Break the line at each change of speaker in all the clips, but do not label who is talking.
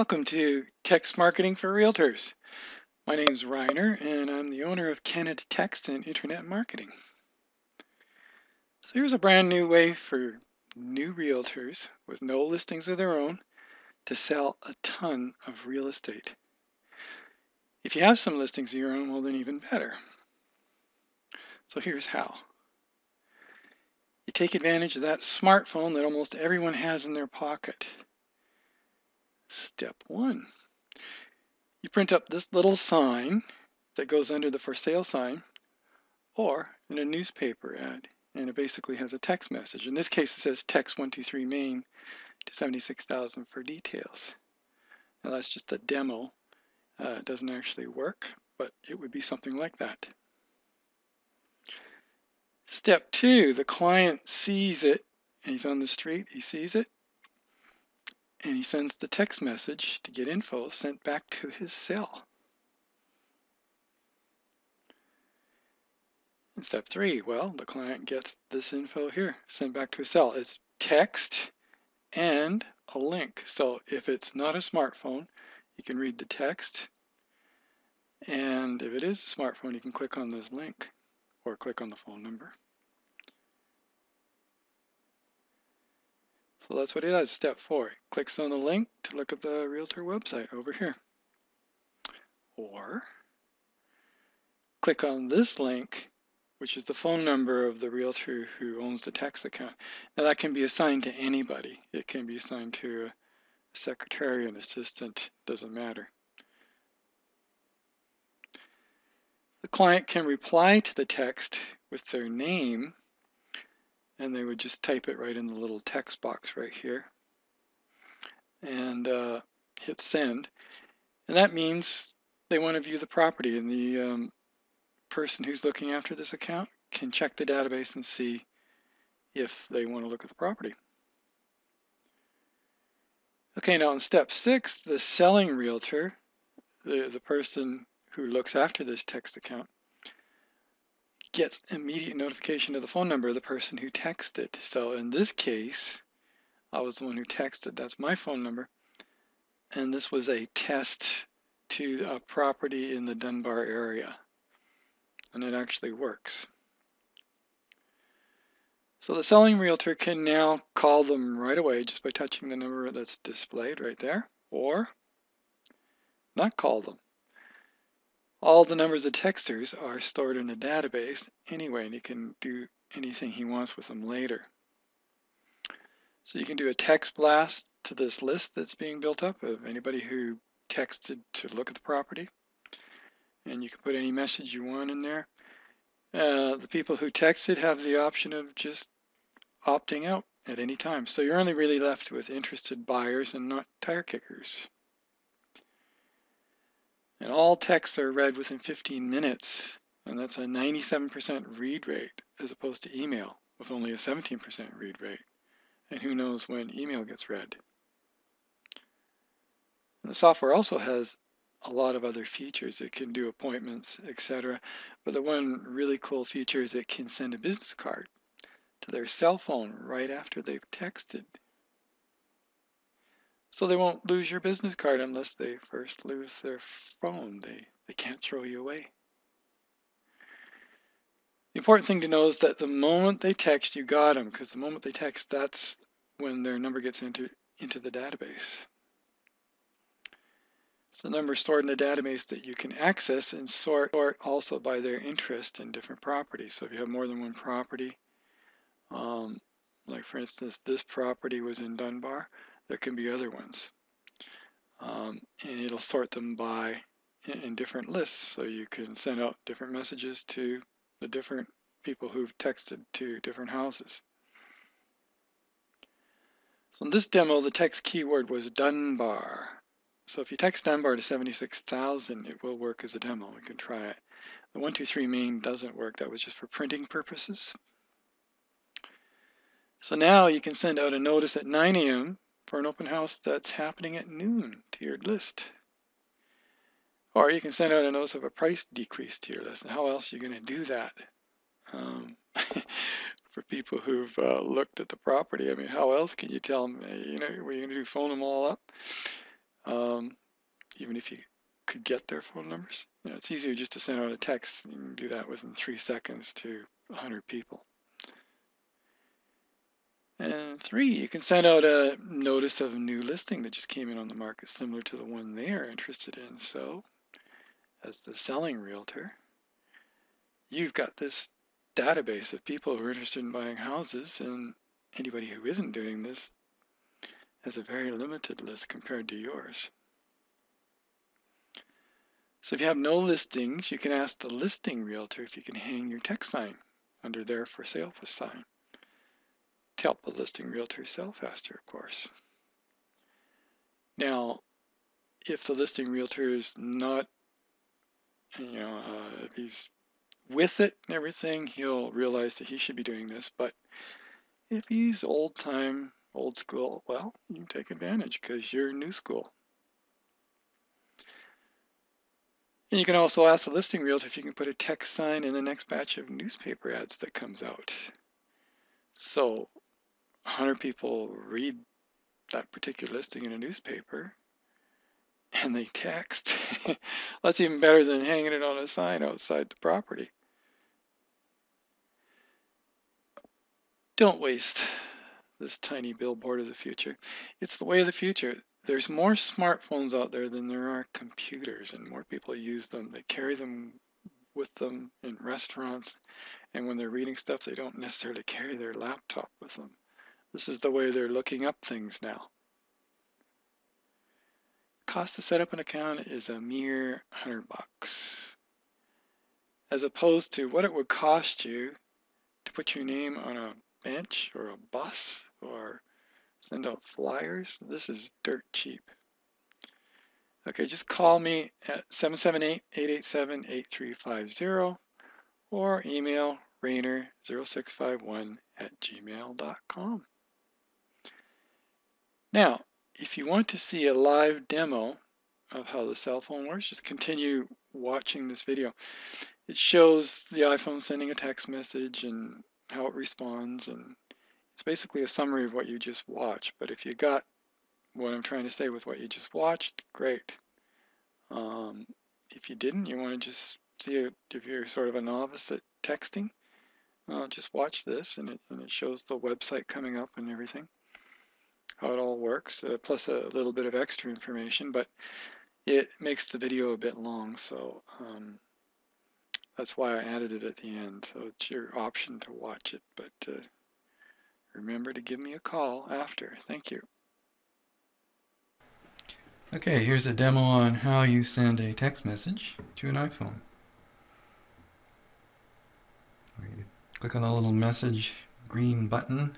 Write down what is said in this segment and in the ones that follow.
Welcome to Text Marketing for Realtors. My name is Reiner and I'm the owner of Canada Text and Internet Marketing. So here's a brand new way for new realtors with no listings of their own to sell a ton of real estate. If you have some listings of your own, well then even better. So here's how. You take advantage of that smartphone that almost everyone has in their pocket. Step 1. You print up this little sign that goes under the for sale sign or in a newspaper ad, and it basically has a text message. In this case, it says text 123 Main to 76,000 for details. Now that's just a demo. It doesn't actually work, but it would be something like that. Step 2, the client sees it, and he's on the street, he sees it, and he sends the text message to get info sent back to his cell. In step 3, well, the client gets this info here sent back to his cell. It's text and a link. So if it's not a smartphone, you can read the text, and if it is a smartphone, you can click on this link or click on the phone number. So that's what it does. Step 4, it clicks on the link to look at the realtor website over here, or click on this link, which is the phone number of the realtor who owns the text account. Now that can be assigned to anybody. It can be assigned to a secretary, an assistant, doesn't matter. The client can reply to the text with their name, and they would just type it right in the little text box right here and hit send. And that means they want to view the property, and the person who's looking after this account can check the database and see if they want to look at the property. Okay, now in step 6, the selling realtor, the person who looks after this text account, gets immediate notification of the phone number of the person who texted. So in this case, I was the one who texted. That's my phone number. And this was a test to a property in the Dunbar area. And it actually works. So the selling realtor can now call them right away just by touching the number that's displayed right there, or not call them. All the numbers of texters are stored in a database anyway, and he can do anything he wants with them later. So you can do a text blast to this list that's being built up of anybody who texted to look at the property, and you can put any message you want in there. The people who texted have the option of just opting out at any time. So you're only really left with interested buyers and not tire kickers. And all texts are read within 15 minutes, and that's a 97% read rate as opposed to email with only a 17% read rate. And who knows when email gets read. And the software also has a lot of other features. It can do appointments, etc. But the one really cool feature is it can send a business card to their cell phone right after they've texted. So they won't lose your business card unless they first lose their phone. They can't throw you away. The important thing to know is that the moment they text, you got them, because the moment they text, that's when their number gets into the database. So the number is stored in the database that you can access and sort also by their interest in different properties. So if you have more than one property, like for instance, this property was in Dunbar, there can be other ones. And it'll sort them by in different lists, so you can send out different messages to the different people who've texted to different houses. So in this demo, the text keyword was Dunbar. So if you text Dunbar to 76,000, it will work as a demo. We can try it. The 123 Main doesn't work. That was just for printing purposes. So now you can send out a notice at 9 a.m. for an open house that's happening at noon to your list. Or you can send out a notice of a price decrease to your list. And how else are you going to do that? For people who've looked at the property, I mean, how else can you tell them, you know, what are you going to do, phone them all up? even if you could get their phone numbers. It's easier just to send out a text. You can do that within 3 seconds to 100 people. And 3, you can send out a notice of a new listing that just came in on the market similar to the one they are interested in. So, as the selling realtor, you've got this database of people who are interested in buying houses, and anybody who isn't doing this has a very limited list compared to yours. So if you have no listings, you can ask the listing realtor if you can hang your text sign under their for sale sign to help the listing realtor sell faster, of course. Now, if the listing realtor is not, if he's with it and everything, he'll realize that he should be doing this. But if he's old school, well, you can take advantage because you're new school. And you can also ask the listing realtor if you can put a text sign in the next batch of newspaper ads that comes out. So 100 people read that particular listing in a newspaper and they text. That's even better than hanging it on a sign outside the property. Don't waste this tiny billboard of the future. It's the way of the future. There's more smartphones out there than there are computers, and more people use them. They carry them with them in restaurants, and when they're reading stuff, they don't necessarily carry their laptop with them. This is the way they're looking up things now. Cost to set up an account is a mere $100, as opposed to what it would cost you to put your name on a bench or a bus or send out flyers. This is dirt cheap. Okay, just call me at 778-887-8350 or email rainer0651@gmail.com. Now, if you want to see a live demo of how the cell phone works, just continue watching this video. It shows the iPhone sending a text message and how it responds, and it's basically a summary of what you just watched. But if you got what I'm trying to say with what you just watched, great. If you didn't, you want to just see if you're sort of a novice at texting, just watch this, and it shows the website coming up and everything, how it all works, plus a little bit of extra information, but it makes the video a bit long, so that's why I added it at the end. So it's your option to watch it, but remember to give me a call after. Thank you. Okay, here's a demo on how you send a text message to an iPhone. Click on the little message green button.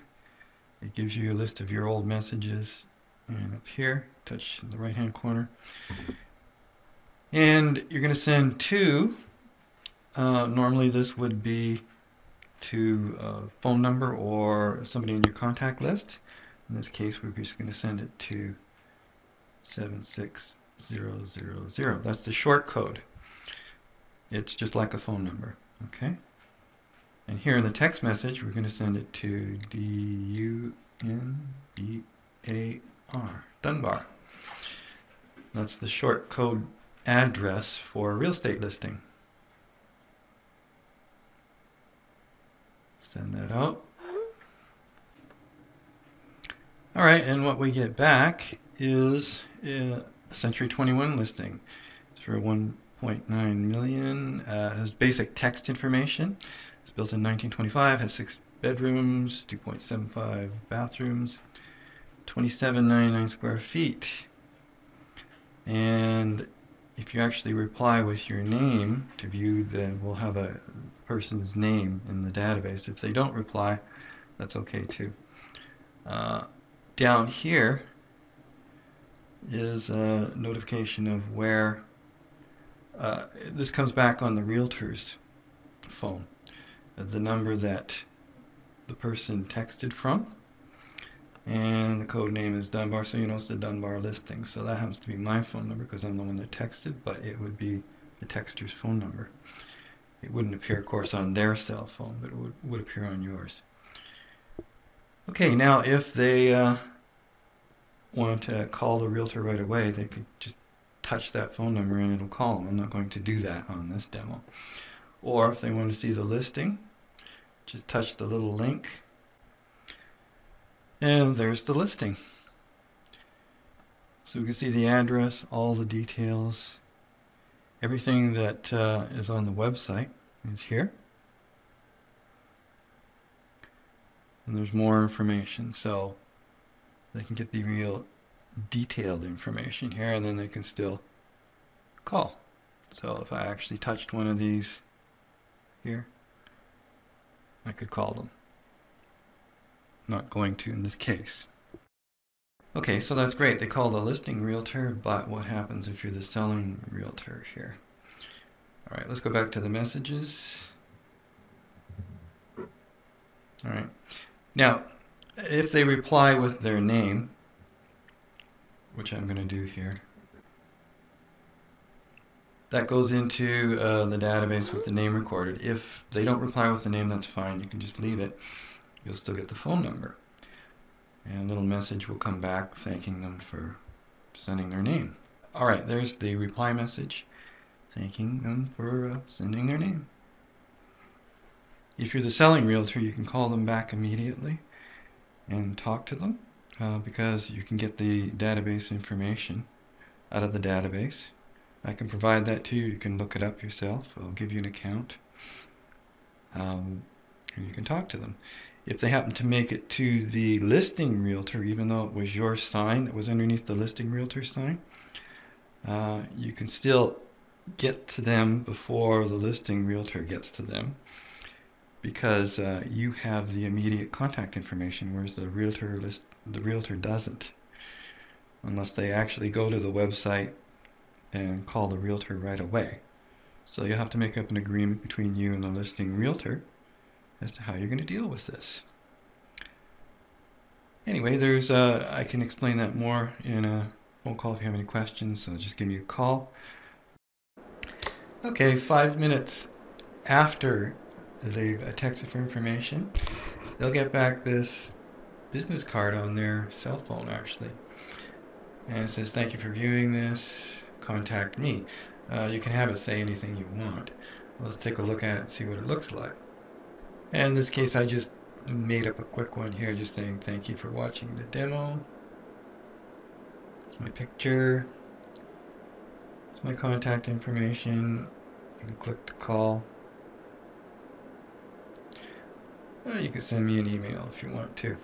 It gives you a list of your old messages, and up here, touch the right hand corner. And you're going to send two. Normally this would be to a phone number or somebody in your contact list. In this case, we're just going to send it to 76000. That's the short code. It's just like a phone number. Okay. And here in the text message, we're going to send it to DUNBAR, Dunbar. That's the short code address for a real estate listing. Send that out. All right, and what we get back is a Century 21 listing. It's for 1.9 million. Has basic text information. It's built in 1925. Has 6 bedrooms, 2.75 bathrooms, 2799 square feet. And if you actually reply with your name to view, then we'll have a person's name in the database. If they don't reply, that's okay too. Down here is a notification of where this comes back on the realtor's phone. The number that the person texted from, and the code name is Dunbar, so you know it's the Dunbar listing. So that happens to be my phone number because I'm the one that texted, but it would be the texter's phone number. It wouldn't appear, of course, on their cell phone, but it would appear on yours. Okay, now if they
want to call the realtor right away, they could just touch that phone number and it'll call them. I'm not going to do that on this demo. Or if they want to see the listing, just touch the little link and there's the listing. So we can see the address, all the details, everything that is on the website is here. And there's more information, so they can get the real detailed information here, and then they can still call. So if I actually touched one of these here, I could call them. Not going to in this case. Okay, so that's great. They call the listing realtor, but what happens if you're the selling realtor here? All right, let's go back to the messages. All right. Now, if they reply with their name, which I'm going to do here, that goes into the database with the name recorded. If they don't reply with the name, that's fine. You can just leave it. You'll still get the phone number. And a little message will come back thanking them for sending their name. All right, there's the reply message thanking them for sending their name. If you're the selling realtor, you can call them back immediately and talk to them because you can get the database information out of the database. I can provide that to you. You can look it up yourself. I'll give you an account. And you can talk to them. If they happen to make it to the listing realtor, even though it was your sign that was underneath the listing realtor sign, you can still get to them before the listing realtor gets to them because you have the immediate contact information, whereas the realtor doesn't, unless they actually go to the website and call the realtor right away. So you'll have to make up an agreement between you and the listing realtor as to how you're going to deal with this. Anyway, there's I can explain that more in a phone call if you have any questions, so just give me a call. Okay, 5 minutes after they've texted for information, they'll get back this business card on their cell phone actually. And it says, thank you for viewing this, contact me. You can have it say anything you want. Let's take a look at it and see what it looks like. And in this case, I just made up a quick one here, just saying thank you for watching the demo. It's my picture. It's my contact information. You can click to call. Or you can send me an email if you want to.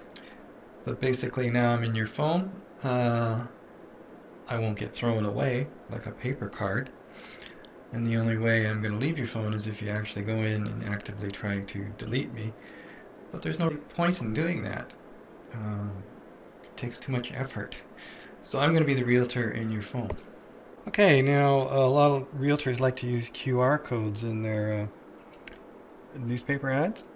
But basically now I'm in your phone. I won't get thrown away like a paper card. And the only way I'm going to leave your phone is if you actually go in and actively try to delete me. But there's no point in doing that. It takes too much effort. So I'm going to be the realtor in your phone. Okay, now a lot of realtors like to use QR codes in their newspaper ads.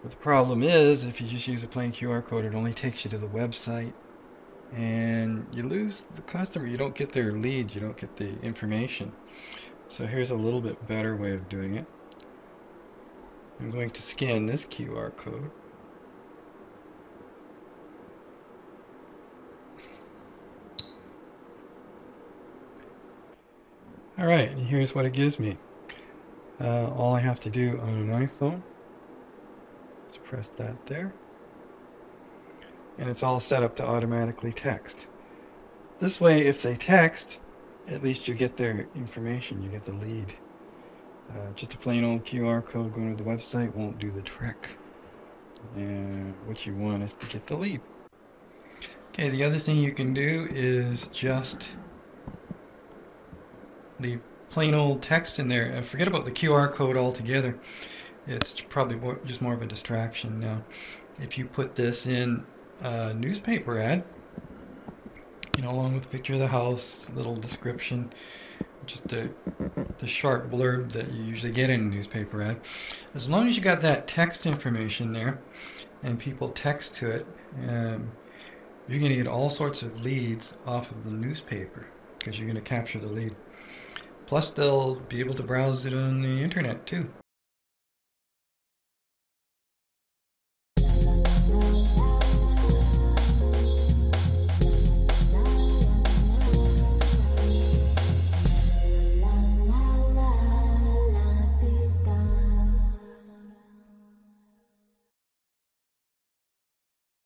But the problem is, if you just use a plain QR code, it only takes you to the website. And you lose the customer. You don't get their lead. You don't get the information. So here's a little bit better way of doing it. I'm going to scan this QR code. Alright, and here's what it gives me. All I have to do on an iPhone is press that there. And it's all set up to automatically text. This way, if they text, at least you get their information, you get the lead. Just a plain old QR code going to the website won't do the trick. And what you want is to get the lead. Okay, the other thing you can do is just leave plain old text in there. Forget about the QR code altogether. It's probably just more of a distraction now. If you put this in a newspaper ad, you know, along with a picture of the house, little description, just the short blurb that you usually get in a newspaper ad. As long as you got that text information there and people text to it, you're going to get all sorts of leads off of the newspaper because you're going to capture the lead. Plus, they'll be able to browse it on the internet too.